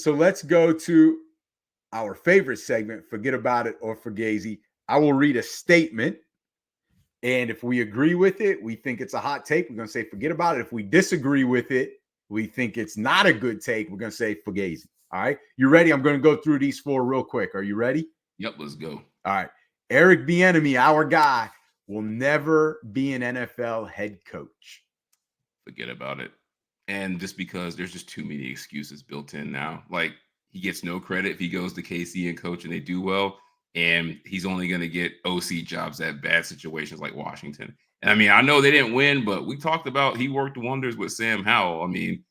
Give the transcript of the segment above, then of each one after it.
So let's go to our favorite segment, Forget About It or Fugazi. I will read a statement. And if we agree with it, we think it's a hot take, we're going to say forget about it. If we disagree with it, we think it's not a good take, we're going to say Fugazi. All right. You ready? I'm going to go through these four real quick. Are you ready? Yep, let's go. All right. Eric Bieniemy, our guy, will never be an NFL head coach. Forget about it. And just because there's just too many excuses built in now. Like, he gets no credit if he goes to KC and coach and they do well. And he's only going to get OC jobs at bad situations like Washington. And I mean, I know they didn't win, but we talked about he worked wonders with Sam Howell. I mean,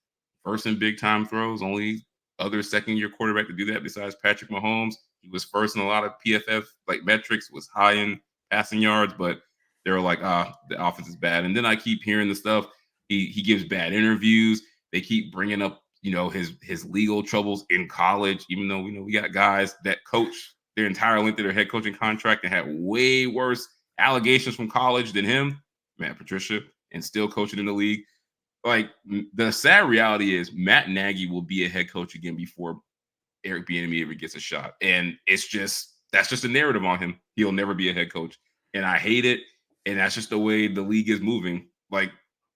first in big time throws, only other second year quarterback to do that besides Patrick Mahomes. He was first in a lot of PFF like metrics, was high in passing yards, but they were like, the offense is bad. And then I keep hearing the stuff. He gives bad interviews. They keep bringing up, his legal troubles in college, even though we got guys that coach their entire length of their head coaching contract and had way worse allegations from college than him, Matt Patricia, and still coaching in the league. Like, the sad reality is Matt Nagy will be a head coach again before Eric Bieniemy ever gets a shot. And that's just a narrative on him. He'll never be a head coach. And I hate it. And that's just the way the league is moving. Like,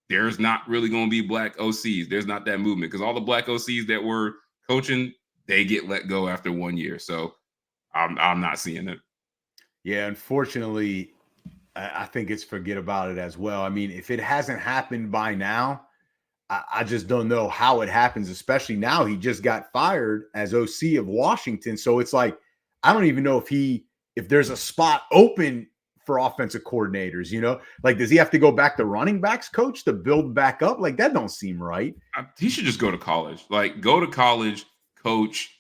there's not really going to be black OCs. There's not that movement because all the black OCs that were coaching, they get let go after 1 year. So I'm not seeing it. Yeah, unfortunately, I think it's forget about it as well. I mean, if it hasn't happened by now, I just don't know how it happens, especially now he just got fired as OC of Washington. So it's like, I don't even know if there's a spot open for offensive coordinators, like, does he have to go back to running backs coach to build back up? Like, that don't seem right. He should just go to college, go to college, coach.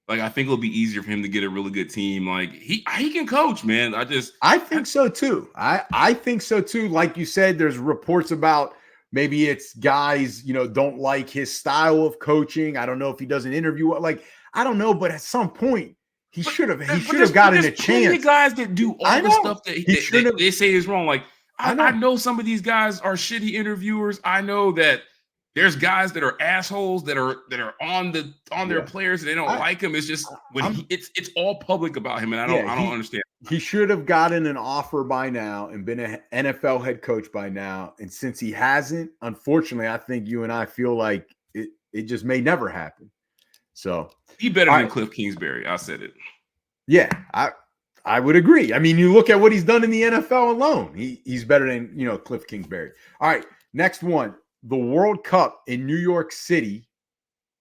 Like, I think it'll be easier for him to get a really good team. Like, he can coach, man. I think so too. I think so too. Like you said, there's reports about maybe it's guys, don't like his style of coaching. I don't know if he does an interview. Like, I don't know, but at some point he should have gotten a chance. Guys that do all the stuff that they say is wrong. Like, I know some of these guys are shitty interviewers. I know that there's guys that are assholes that are on their players and they don't like him. It's just it's all public about him, and I don't understand. He should have gotten an offer by now and been an NFL head coach by now. And since he hasn't, unfortunately, I think you and I feel like it just may never happen. So he better than Cliff Kingsbury. I said it. Yeah, I would agree. I mean, you look at what he's done in the NFL alone. He's better than Cliff Kingsbury. All right, next one. The World Cup in New York City.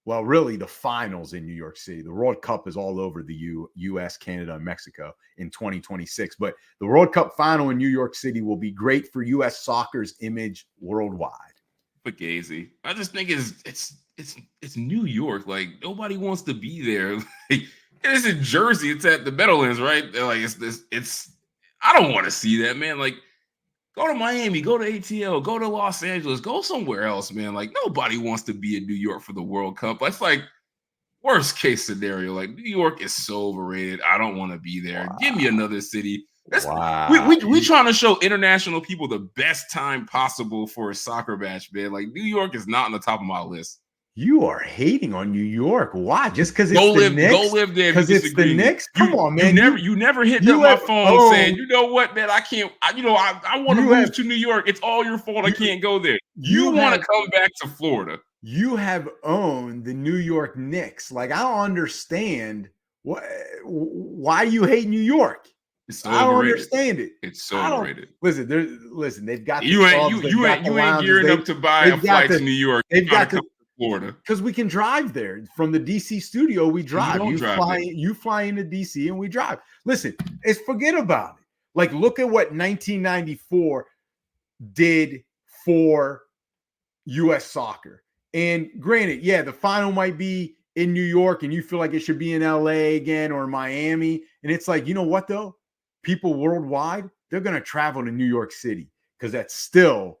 Well, really, the finals in New York City. The World Cup is all over the U.S., Canada, and Mexico in 2026. But the World Cup final in New York City will be great for U.S. soccer's image worldwide. Fugazi. I just think it's New York. Like, nobody wants to be there. Like, it's in Jersey. It's at the Meadowlands, right? They're like, it's. I don't want to see that, man. Like, go to Miami, go to ATL, go to Los Angeles, go somewhere else, man. Like, nobody wants to be in New York for the World Cup. That's like worst case scenario. Like, New York is so overrated. I don't want to be there. Wow. Give me another city. We trying to show international people the best time possible for a soccer match, man. Like, New York is not on the top of my list. You are hating on New York. Why? Just because it's the Knicks? Go live there. Because it's the Knicks? Come on, man. You never hit up my phone saying, you know what, man, I can't. I want to move to New York. It's all your fault. I can't go there. You want to come back to Florida. You have owned the New York Knicks. Like, I don't understand why you hate New York. So I don't understand it. It's so overrated. Listen. They've got you ain't gearing up to buy a flight to New York. They've got Florida, because we can drive there from the DC studio. We drive. You fly into DC and we drive. Listen, forget about it. Like, look at what 1994 did for U.S. soccer. And granted, the final might be in New York, and you feel like it should be in L.A. again or Miami. And it's like, you know what though? People worldwide, they're going to travel to New York City because that's still.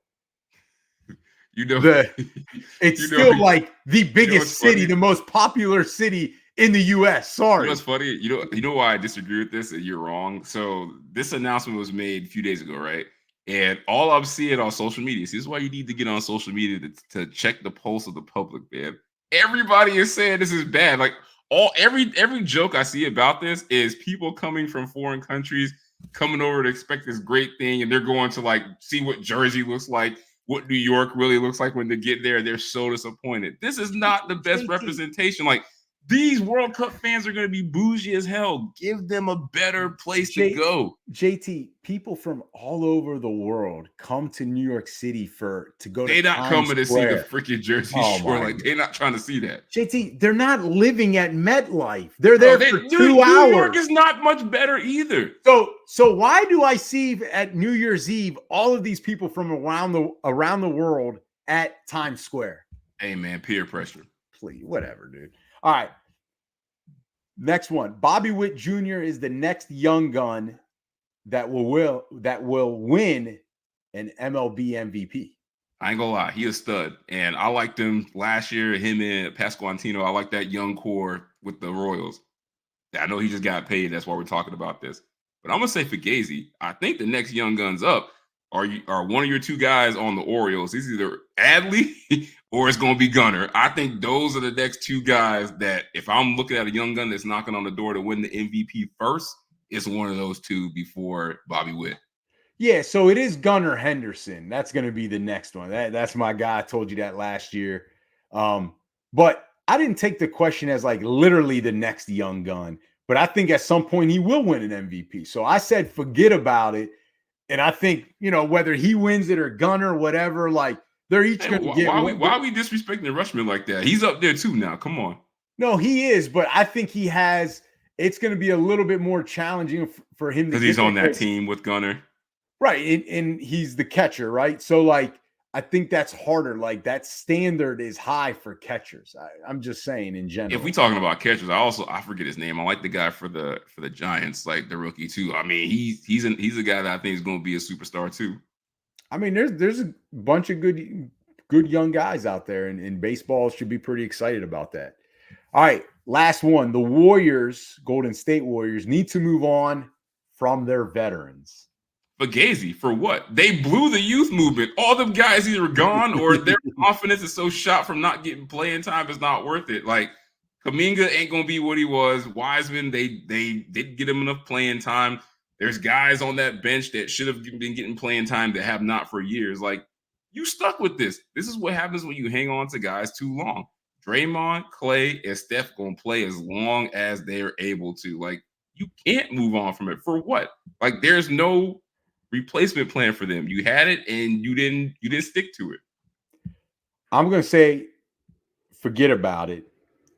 It's still like the biggest city, the most popular city in the U.S. Sorry. You know what's funny? You know why I disagree with this? You're wrong. So this announcement was made a few days ago, right? And all I'm seeing on social media, this is why you need to get on social media to check the pulse of the public, man. Everybody is saying this is bad. Like every joke I see about this is people coming from foreign countries coming over to expect this great thing, and they're going to like see what Jersey looks like, what New York really looks like when they get there. They're so disappointed. This is not the best representation. Like these World Cup fans are going to be bougie as hell. Give them a better place to go. JT, people from all over the world come to New York City to go They're to not Times coming Square. to see the freaking Jersey Shore. Like they're not trying to see that. JT, they're not living at MetLife. They're there for 2 hours. New York is not much better either. So why do I see at New Year's Eve all of these people from around the world at Times Square? Hey man, peer pressure. Please, whatever, dude. All right. Next one. Bobby Witt Jr. is the next young gun that will win an MLB MVP. I ain't gonna lie, he a stud, and I liked him last year. Him and Pasquantino, I like that young core with the Royals. I know he just got paid. That's why we're talking about this. But I'm gonna say Fugazi. I think the next young guns up are one of your two guys on the Orioles. It's either Adley or it's gonna be Gunnar. I think those are the next two guys that if I'm looking at a young gun that's knocking on the door to win the MVP first, it's one of those two before Bobby Witt. Yeah, so it is Gunnar Henderson. That's going to be the next one. That's my guy. I told you that last year. But I didn't take the question as like literally the next young gun. But I think at some point he will win an MVP. So I said forget about it. And I think, whether he wins it or Gunnar, whatever, like they're each going to get. Why are we disrespecting Rushman like that? He's up there too now. Come on. No, he is. But I think it's going to be a little bit more challenging for him. Because he's on that team with Gunnar. Right. And he's the catcher, right? So, like, I think that's harder. Like, that standard is high for catchers. I'm just saying in general. If we talking about catchers, I forget his name. I like the guy for the Giants, like the rookie too. I mean, he's a guy that I think is going to be a superstar too. I mean, there's a bunch of good young guys out there, and baseball should be pretty excited about that. All right, last one. The Warriors, Golden State Warriors, need to move on from their veterans. Fugazi, for what? They blew the youth movement. All them guys either gone or their confidence is so shot from not getting playing time is not worth it. Like Kuminga ain't gonna be what he was. Wiseman, they didn't get him enough playing time. There's guys on that bench that should have been getting playing time that have not for years. Like you stuck with this. This is what happens when you hang on to guys too long. Draymond, Klay, and Steph gonna play as long as they're able to. Like you can't move on from it. For what? Like there's no replacement plan for them. You had it and you didn't stick to it. I'm going to say forget about it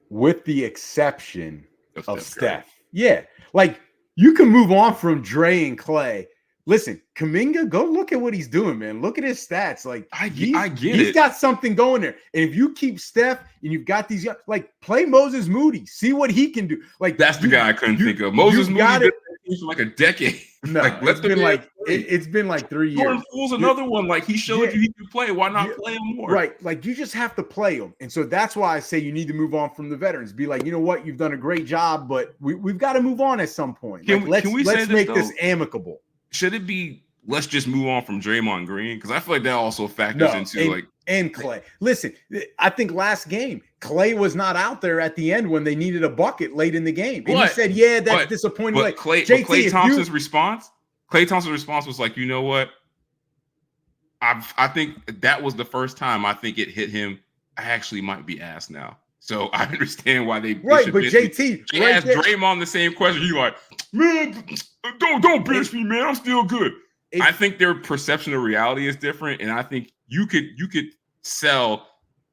with the exception of Steph. Yeah. Like you can move on from Dre and Klay. Listen, Kuminga, go look at what he's doing, man. Look at his stats. Like I get he's got something going there. And if you keep Steph and you've got these like play Moses Moody, see what he can do. Like that's the guy I couldn't think of. Moses Moody for like a decade. No, like it's been like 3 years. Jordan Poole's another one. Like he showed you he could play. Why not play him more? Right. Like you just have to play him. And so that's why I say you need to move on from the veterans. Be like, you know what? You've done a great job, but we've got to move on at some point. Let's make this amicable. Should it be let's just move on from Draymond Green? Because I feel like that also factors into and Klay. Listen, I think last game, Klay was not out there at the end when they needed a bucket late in the game. And he said, yeah, that's disappointing. But Klay Thompson's response was like, you know what? I think that was the first time I think it hit him. I actually might be asked now. So I understand why they but JT asked Draymond the same question. He like, man, don't bench me, man. I'm still good. I think their perception of reality is different, and I think you could sell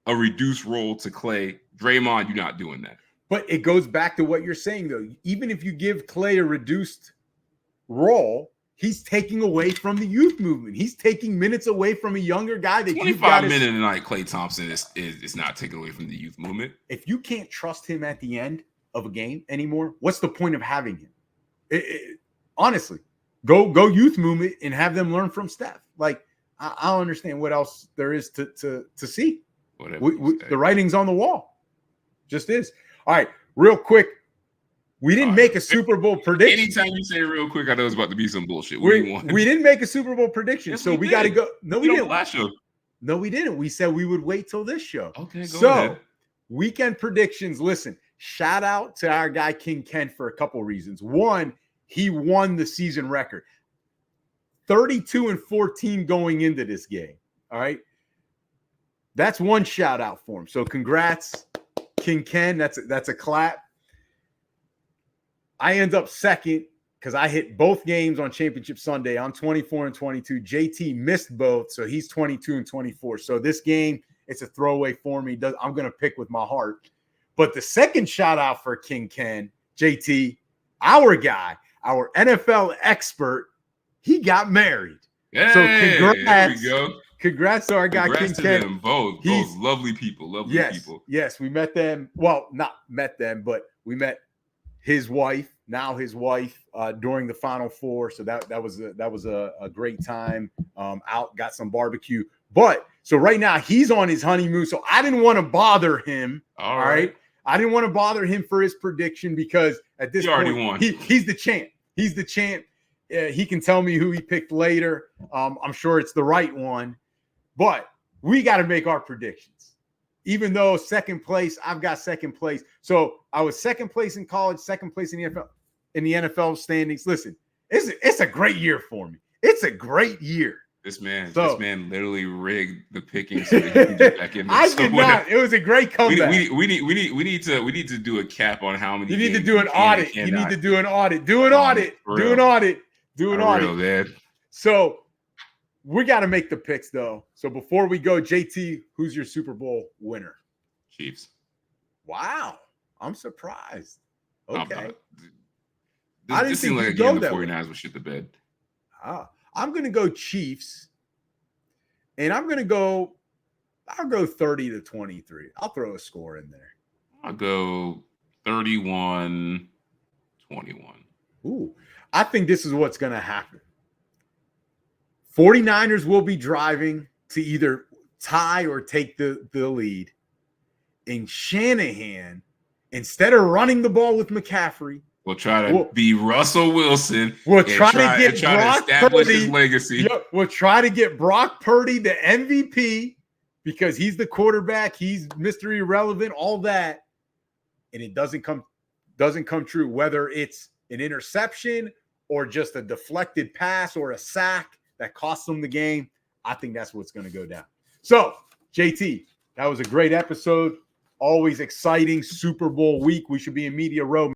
a reduced role to Klay. Draymond, you're not doing that. But it goes back to what you're saying, though. Even if you give Klay a reduced role, he's taking away from the youth movement. He's taking minutes away from a younger guy. That 25 minutes a night, Klay Thompson is not taken away from the youth movement. If you can't trust him at the end of a game anymore, what's the point of having him? Honestly, go youth movement and have them learn from Steph. Like I don't understand what else there is to see. The writing's on the wall. Just is. All right, real quick. We didn't make a Super Bowl prediction. Anytime you say real quick, I know it's about to be some bullshit. We didn't make a Super Bowl prediction, so we got to go. No, we didn't. Last show. No, we didn't. We said we would wait till this show. Okay, go ahead. weekend predictions. Listen, shout out to our guy King Ken for a couple reasons. One, he won the season record. 32-14 going into this game. All right. That's one shout out for him. So congrats, King Ken. That's a clap. I end up second because I hit both games on Championship Sunday. I'm 24-22. JT missed both, so he's 22-24. So this game, it's a throwaway for me. I'm going to pick with my heart. But the second shout out for King Ken, JT, our guy, our NFL expert, he got married. Hey, so congrats. There we go. Congrats to our guy, King Ken. Them both lovely people. Lovely people. Yes, we met them. Well, not met them, but we met his wife, during the Final Four. So that was a great time. Out, got some barbecue. But so right now he's on his honeymoon. So I didn't want to bother him. All right. I didn't want to bother him for his prediction because at this point he's the champ. He's the champ. He can tell me who he picked later. I'm sure it's the right one. But we got to make our predictions. Even though second place, I've got second place. So I was second place in college, second place in the NFL standings. Listen, it's a great year for me. It's a great year. This man literally rigged the picking so that he can get back in there. I did not. It was a great comeback. We need to do a cap on how many. You need to do an audit. You need to do an audit. Do an audit. Do an audit. Do an audit. Man. So we got to make the picks, though. So before we go, JT, who's your Super Bowl winner? Chiefs. Wow. I'm surprised. Okay. This seemed like a game the 49ers would shit the bed. I'm going to go Chiefs. And I'll go 30-23. I'll throw a score in there. I'll go 31-21. Ooh. I think this is what's going to happen. 49ers will be driving to either tie or take the lead. And Shanahan, instead of running the ball with McCaffrey, we'll try to be Russell Wilson. We'll try to establish his legacy. Yep, we'll try to get Brock Purdy the MVP because he's the quarterback. He's Mr. Irrelevant, all that. And it doesn't come true, whether it's an interception or just a deflected pass or a sack that costs them the game. I think that's what's going to go down. So, JT, that was a great episode. Always exciting Super Bowl week. We should be in Media Row.